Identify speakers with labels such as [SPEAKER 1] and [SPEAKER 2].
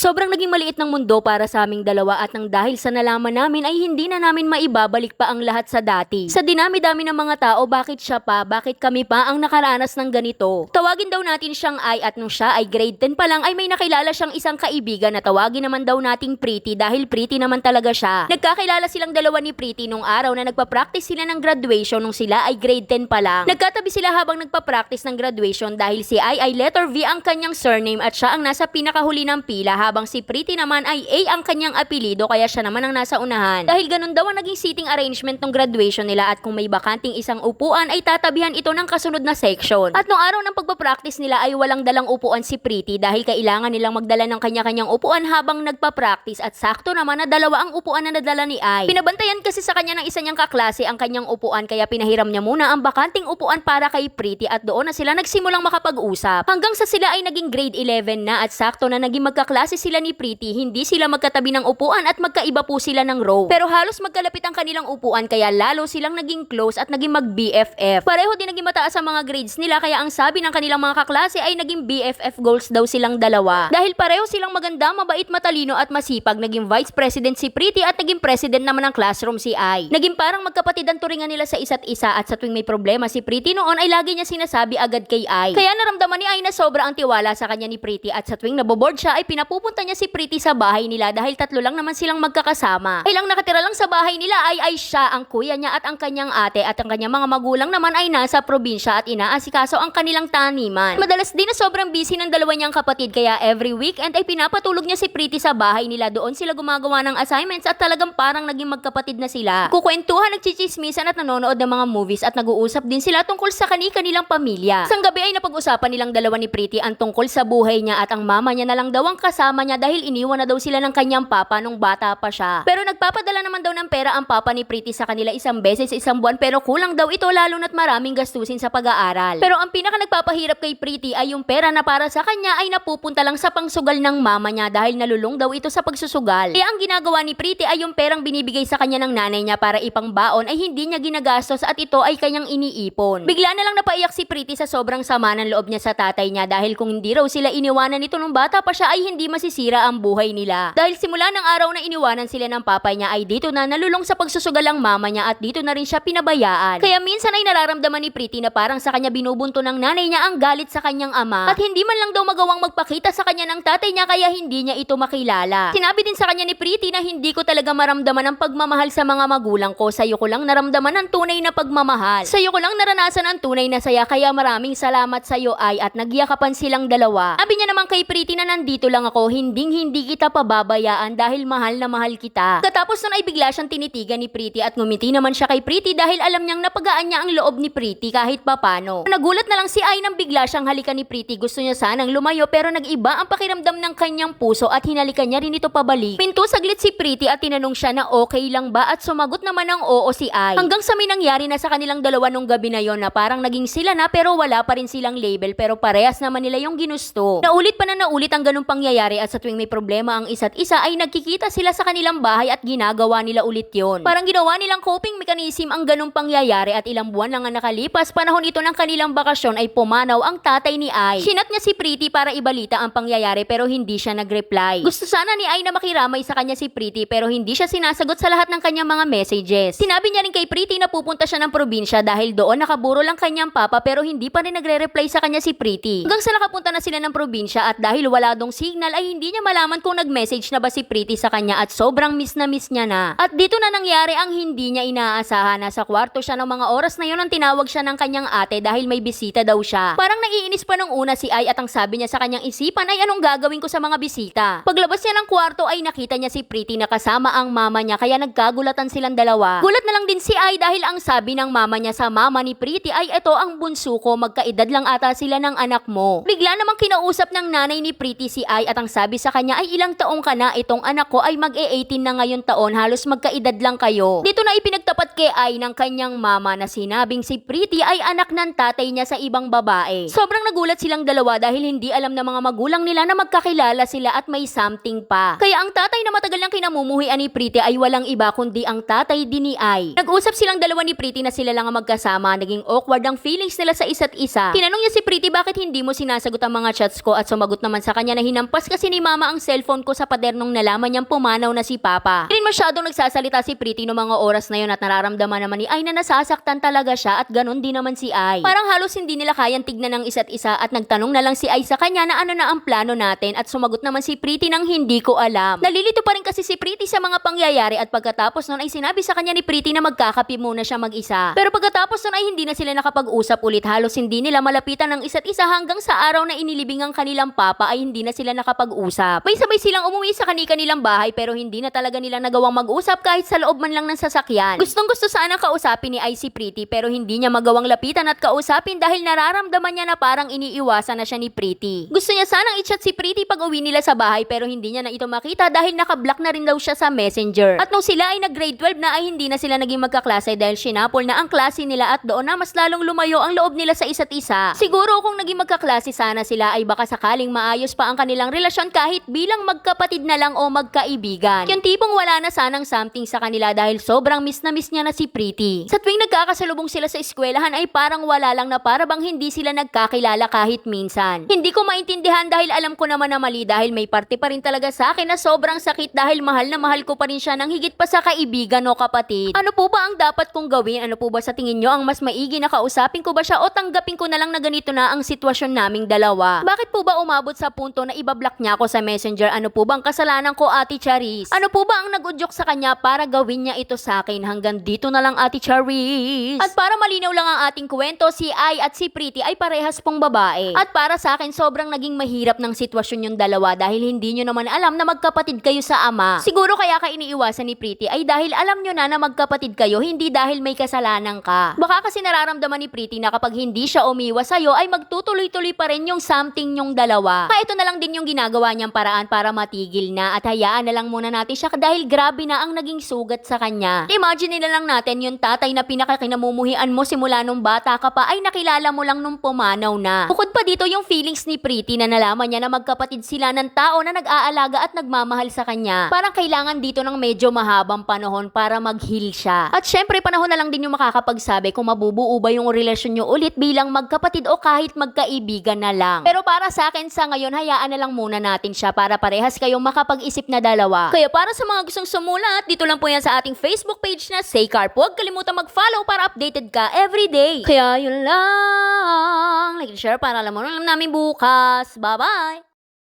[SPEAKER 1] Sobrang naging maliit ng mundo para sa aming dalawa at nang dahil sa nalaman namin ay hindi na namin maibabalik pa ang lahat sa dati. Sa dinami-dami ng mga tao, bakit siya pa, bakit kami pa ang nakaranas ng ganito? Tawagin daw natin siyang Ai at nung siya ay grade 10 pa lang ay may nakilala siyang isang kaibigan na tawagin naman daw nating Pretty dahil pretty naman talaga siya. Nagkakilala silang dalawa ni Pretty nung araw na nagpa-practice sila ng graduation nung sila ay grade 10 pa lang. Nagkatabi sila habang nagpa-practice ng graduation dahil si Ai ay letter V ang kanyang surname at siya ang nasa pinakahuli ng pila habang si Pretty naman ay A ang kanyang apelido kaya siya naman ang nasa unahan. Dahil ganun daw ang naging seating arrangement ng graduation nila at kung may bakanting isang upuan ay tatabihan ito ng kasunod na section. At nung araw ng pagpa-practice nila ay walang dalang upuan si Pretty dahil kailangan nilang magdala ng kanya-kanyang upuan habang nagpa-practice at sakto naman na dalawa ang upuan na nadala ni Ai. Pinabantayan kasi sa kanya ng isa niyang kaklase ang kanyang upuan kaya pinahiram niya muna ang bakanting upuan para kay Pretty at doon na sila nagsimulang makapag-usap. Hanggang sa sila ay naging grade 11 na at sakto na naging magkaklase sila ni Pretty, hindi sila magkatabi ng upuan at magkaiba po sila ng row. Pero halos magkalapit ang kanilang upuan kaya lalo silang naging close at naging mag-BFF. Pareho din naging mataas ang mga grades nila kaya ang sabi ng kanilang mga kaklase ay naging BFF goals daw silang dalawa. Dahil pareho silang maganda, mabait, matalino at masipag, naging vice president si Pretty at naging president naman ng classroom si Ai. Naging parang magkapatid ang turingan nila sa isa't isa at sa tuwing may problema si Pretty noon ay lagi niya sinasabi agad kay Ai. Kaya naramdaman ni Ai na sobra ang tiwala sa kanya ni Pretty at sa tuwing naboboard siya ay pinapupunta niya si Pretty sa bahay nila dahil tatlo lang naman silang magkakasama. Ay lang nakatira lang sa bahay nila ay siya, ang kuya niya at ang kanyang ate at ang kanyang mga magulang naman ay nasa probinsya at inaasikaso ang kanilang taniman. Madalas din na sobrang busy ng dalawa niyang kapatid kaya every weekend ay pinapatulog niya si Pretty sa bahay nila, doon sila gumagawa ng assignments at talagang parang naging magkapatid na sila. Kukwentuhan, nagchichismisan at nanonood ng mga movies at nag-uusap din sila tungkol sa kanilang pamilya. Isang gabi ay napag-usapan nilang dalawa ni Pretty ang tungkol sa buhay niya at ang mama niya na lang daw ang kasama niya dahil iniwan na daw sila ng kanyang papa nung bata pa siya. Pero nagpapadala naman daw ng pera ang papa ni Pretty sa kanila isang beses sa isang buwan pero kulang daw ito lalo na't maraming gastusin sa pag-aaral. Pero ang pinaka nagpapahirap kay Pretty ay yung pera na para sa kanya ay napupunta lang sa pangsugal ng mama niya dahil nalulung daw ito sa pagsusugal. Kaya ang ginagawa ni Pretty ay yung perang binibigay sa kanya ng nanay niya para ipangbaon ay hindi niya ginagastos at ito ay kanyang iniipon. Bigla na lang napaiyak si Pretty sa sobrang sama ng loob niya sa tatay niya dahil kung hindi raw sila iniwanan nito nung bata pa siya ay hindi masisira ang buhay nila. Dahil simula ng araw na iniwanan sila ng papay niya ay dito na nalulong sa pagsusugal ang mama niya at dito na rin siya pinabayaan. Kaya minsan ay nararamdaman ni Pretty na parang sa kanya binubunto ng nanay niya ang galit sa kanyang ama at hindi man lang daw magawang magpakita sa kanya ng tatay niya kaya hindi niya ito makilala. Sinabi din sa kanya ni Pretty na hindi ko talaga maramdaman ang pagmamahal sa mga magulang ko, sayo ko lang naramdaman ang tunay na pagmamahal. Sayo ko lang naranasan ang tunay na saya kaya maraming salamat sayo Ai at nagyakapan silang dalawa. Sabi niya naman kay Pretty na nandito lang ako, hindi kita pababayaan dahil mahal na mahal kita. Katapos nun ay bigla siyang tinitigan ni Pretty at ngumiti naman siya kay Pretty dahil alam niyang napagaan niya ang loob ni Pretty kahit papano. Nagulat na lang si Ai nang bigla siyang halikan ni Pretty, gusto niya sanang lumayo pero nag-iba ang pakiramdam ng kanyang puso at hinalikan niya rin ito pabalik. Pinto saglit si Pretty at tinanong siya na okay lang ba at sumagot naman ng oo si Ai. Hanggang sa may nangyari na sa kanilang dalawa nung gabi na yon na parang naging sila na pero wala pa rin silang label pero parehas naman nila yung ginusto. Naulit pa na naulit ang ganung pangyayari at sa tuwing may problema ang isa't isa ay nagkikita sila sa kanilang bahay at ginagawa nila ulit yon. Parang ginawa nilang coping mechanism ang ganung pangyayari at ilang buwan lang ang nakalipas, panahon ito ng kanilang bakasyon ay pumanaw ang tatay ni Ai. Sinat niya si Pretty para ibalita ang pangyayari pero hindi siya nag-reply. Gusto sana ni Ai na makiramay sa kanya si Pretty pero hindi siya sinasagot sa lahat ng kanyang mga messages. Sinabi niya rin kay Pretty na pupunta siya ng probinsya dahil doon nakaburo lang kanyang papa pero hindi pa rin nagre-reply sa kanya si Pretty. Hanggang sa nakapunta na sila ng probinsya at dahil wala dong signal ay hindi niya malaman kung nag-message na ba si Pretty sa kanya at sobrang miss na miss niya na. At dito na nangyari ang hindi niya inaasahan. Nasa kwarto siya ng mga oras na yun ang tinawag siya ng kanyang ate dahil may bisita daw siya. Parang naiinis pa nung una si Ai at ang sabi niya sa kanyang isipan ay anong gagawin ko sa mga bisita. Paglabas niya ng kwarto ay nakita niya si Pretty na kasama ang mama niya kaya nagkagulatan silang dalawa. Gulat na lang din si Ai dahil ang sabi ng mama niya sa mama ni Pretty ay ito ang bunso ko, magkaedad lang ata sila ng anak mo. Bigla namang kinausap ng nanay ni Pretty si Ai at ang sabi sa kanya ay ilang taong ka na, itong anak ko ay mag-e-18 na ngayon taon, halos magkaedad lang kayo. Dito na ipinagtapat kay Ai ng kanyang mama na sinabing si Pretty ay anak ng tatay niya sa ibang babae. Sobrang nagulat silang dalawa dahil hindi alam ng mga magulang nila na magkakilala sila at may something pa. Kaya ang tatay na matagal nang kinamumuhian ni Pretty ay walang iba kundi ang tatay din ni Ai. Nag-usap silang dalawa ni Pretty na sila lang ang magkasama, naging awkward ang feelings nila sa isa't isa. Tinanong niya si Pretty bakit hindi mo sinasagot ang mga chats ko at sumagot naman sa kanya na hinampas kasi ni Mama ang cellphone ko sa pader nung nalaman niyang pumanaw na si Papa. Hindi rin masyadong nagsasalita si Pretty no mga oras na yun at nararamdaman naman ni Ai na nasasaktan talaga siya at ganun din naman si Ai. Parang halos hindi nila kayang tignan ng isa't isa at nagtanong na lang si Ai sa kanya na ano na ang plano natin at sumagot naman si Pretty ng hindi ko alam. Nalilito pa rin kasi si Pretty sa mga pangyayari at pagkatapos nun ay sinabi sa kanya ni Pretty na magkakape muna siya mag-isa. Pero pagkatapos nun ay hindi na sila nakapag-usap ulit, halos hindi nila malapitan ng isa't isa hanggang sa araw na inilibing ang kanilang papa ay hindi na sila nakapag-usap. May sabay silang umuwi sa kanilang bahay pero hindi na talaga nila nagawang mag-usap kahit sa loob man lang ng sasakyan. Gustong gusto sana kausapin ni Ai si Pretty pero hindi niya magawang lapitan at kausapin dahil nararamdaman niya na parang iniiwasan na siya ni Pretty. Gusto niya sanang i-chat si Pretty pag uwi nila sa bahay pero hindi niya na ito makita dahil nakablock na rin daw siya sa Messenger. At nung sila ay nag-grade 12 na ay hindi na sila naging magkaklase dahil sinapol na ang klase nila at doon na mas lalong lumayo ang loob nila sa isa't isa. Siguro kung naging magkaklase sana sila ay baka sakaling maayos pa ang kanilang relasyon kahit bilang magkapatid na lang o magkaibigan. Yung tipong wala na sanang something sa kanila dahil sobrang miss na miss niya na si Pretty. Sa tuwing nagkakasalubong sila sa eskwelahan ay parang wala lang na para bang hindi sila nagkakilala kahit minsan. Hindi ko maintindihan dahil alam ko naman na mali dahil may parte pa rin talaga sa akin na sobrang sakit dahil mahal na mahal ko pa rin siya ng higit pa sa kaibigan o kapatid. Ano po ba ang dapat kong gawin? Ano po ba sa tingin nyo ang mas maigi na kausapin ko ba siya o tanggapin ko na lang na ganito na ang sitwasyon naming dalawa? Bakit po ba umabot sa punto na ibablock niya ako sa Messenger? Ano po ba ang kasalanan ko, Ate Charis? Ano po ba ang nagudyok sa kanya para gawin niya ito sa akin? Hanggang dito na lang, Ate Charis. At para malinaw lang ang ating kwento, si Ai at si Pretty ay parehas pong babae. At para sa akin, sobrang naging mahirap ng sitwasyon yung dalawa dahil hindi nyo naman alam na magkapatid kayo sa ama. Siguro kaya ka iniiwasan ni Pretty ay dahil alam nyo na magkapatid kayo, hindi dahil may kasalanan ka. Baka kasi nararamdaman ni Pretty na kapag hindi siya umiwas sa'yo ay magtutuloy-tuloy pa rin yung something yung dalawa. Kaya ito na lang din yung ginagawa niyang paraan para matigil na at hayaan na lang muna natin siya dahil grabe na ang naging sugat sa kanya. Imagine na lang natin yung tatay na pinakakinamumuhian mo simula nung bata ka pa ay nakilala mo lang nung pumanaw na. Bukod pa dito yung feelings ni Pretty na nalaman niya na magkapatid sila ng tao na nag-aalaga at nagmamahal sa kanya. Parang kailangan dito ng medyo mahabang panahon para mag-heal siya. At syempre panahon na lang din yung makakapagsabi kung mabubuo ba yung relasyon nyo ulit bilang magkapatid o kahit magkaibigan na lang. Pero para sa akin sa ngayon, hayaan na lang muna natin siya para parehas kayong makapag-isip na dalawa. Kaya para sa mga gustong sumulat, dito lang po yan sa ating Facebook page na Say Carp. Huwag kalimutan mag-follow para updated ka everyday. Kaya yun lang. Like and share para alam mo namin bukas. Bye-bye!